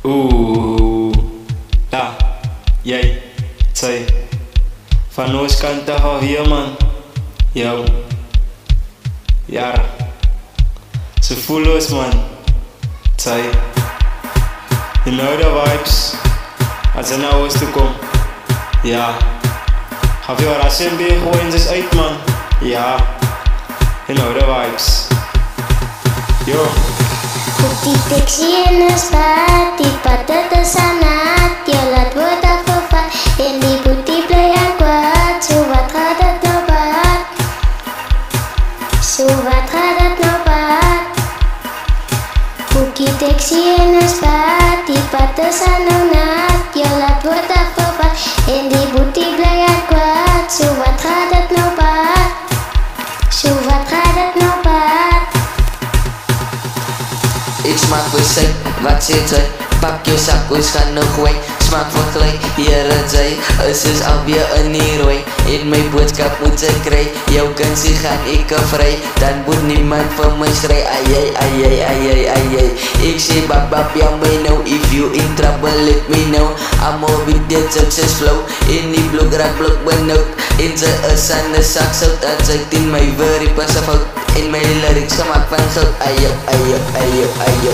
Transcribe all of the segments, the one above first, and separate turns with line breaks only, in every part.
Oeh, ja, jij, zij, van Oostkant af hier man, yo, ja, ze voelen ons man, zij, you know the vibes, als ze naar Oosten komen, ja, ga je wat als gooien ze uit man, ja, you know the vibes, yo.
Op die taxi in de stad, die patten te sanat, je laat wordt afgevat, en die boetie blij en kwaad, zo wat gaat het nou baat, zo wat gaat het nou baat. Op die taxi in de stad, die patten sanat, je laat wordt afgevat, en die boetie blij en kwaad, zo wat gaat het nou baat, zo wat gaat het nou baat.
Ik smaak voor zij, wat zit zij? Pak je zakkoes, ga nog weg. Smaak voor klei, hier het zij. Het is alweer een hierooi. In mijn boodschap moet ze krijgen. Jouw kansie gaan ik vrij. Dan moet niemand voor mij strijden. Ai ai ai ai ai ai ai. Ik zeg babab, jou mij nou. If you in trouble, let me know. I'm all with that success flow. In die blok raak blok benauwd. In ze is aan de zak zout. Dat zegt in mijn very pas af out. In mijn lyrics gemaakt van goud. Ayo, ayo, ayo, ayo.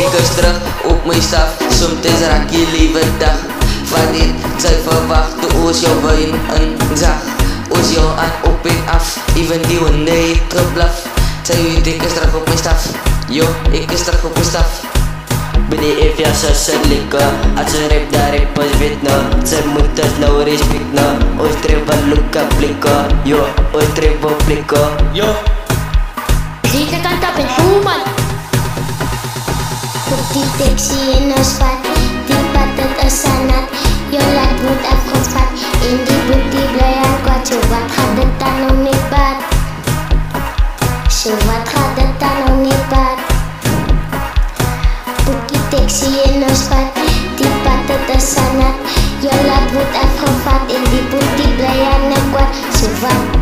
Ik is terug op mijn staf. Soms raak je liever dag. Van dit, zij verwacht de oos jou wijn en zag. Oos jou aan op en af. Even die wanneer je terugblaf. Zij weet ik is terug op mijn staf. Yo, ik is terug op mijn staf. Beni if ya seselika. Als een rap daar rap is wit nou. Zij moet het nou respect nou. Oos treba luka plika. Yo, oos treba plika.
Yo.
Zeker kan dat met man. Op die taxi in een spad, die pad het is sanat. Je laat wordt afgevat, in die boek die blij en kwaad. Zo wat gaat het dan nog niet bad? Zo wat gaat het dan nog niet bad? Op die taxi in een spad, die pad het is sanat. Je laat wordt afgevat, in die boek die blij en kwaad. Zo wat.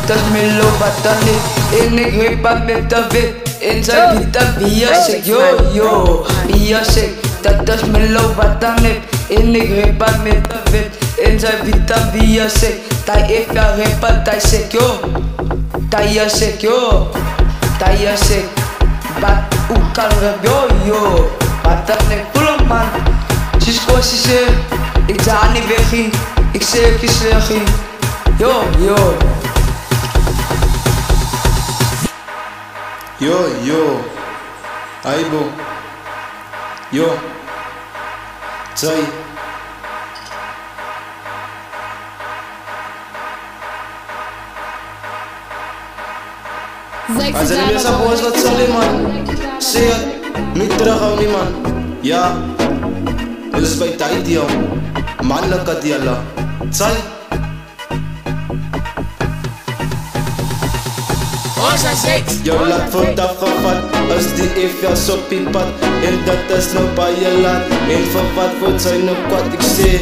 Dat is mijn loopbaan niet. En ik weet wat met de wit. En zij biedt dat bier yo yo. Bier dat is mijn loopbaan niet. En ik weet wat met de wit. En zij biedt dat bier dat heeft ja repa, dat is yo. Dat is yo. Dat is wat ook kan yo yo. Wat dat niet voelen man. Cisco ze ik ga niet wegging. Ik zeg ik is wegging. Yo yo.
Yo, yo, aibo, yo, zij. Als er niet zo boos wat zal je man, zeg het, niet terughouden nie man. Ja, het is bij tijd joh, mannelijke dialoog, zij. Jou laat wordt afgevat, als die even op je pad. En dat is nog bij je laat. En voor wat wordt zij nog kwad? Ik zeg,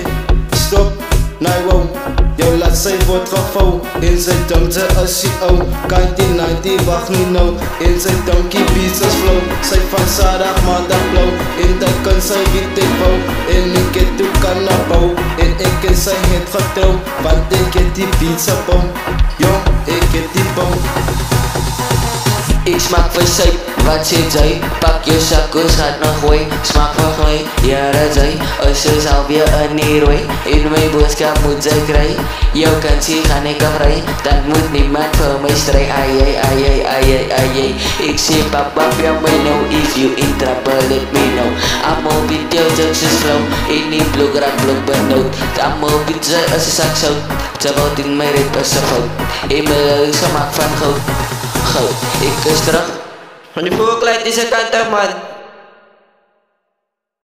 stop, nee wow. Jou laat zij wordt gevouwen. En zij dankt ze als je ou. Kan die night, die wacht niet nou. En zij dankt je beats als flow. Zij van zaterdag, maandag blauw. En dat kan zij niet ik wou. En ik het ook kan naar bouw. En ik en zij het getrouw. Want ik heb die beats op bom. Yo, ik heb die bom.
Ik smaak voor zij, wat zit zij? Pak je zakkoes, gaat nog gooi. Smaak voor gooi, ja dat zij. Als ze alweer een hierooi. In mijn boodschap moet zij krijgen. Jouw kansie gaan ik vrij. Dan moet niemand voor mij strijden. Ai ai ai ai ai ai ai ai. Ik zeg papa, jou mij nou. If you in trouble, let me know. I'm all with jou, success flow. In die blok raak blok benauwd. I'm all with zij als een zak zout. Ze woont in mijn rip als een fout. In mijn lyrics gemaakt van goud. Ik is terug. Van die voorkleid is het kant man.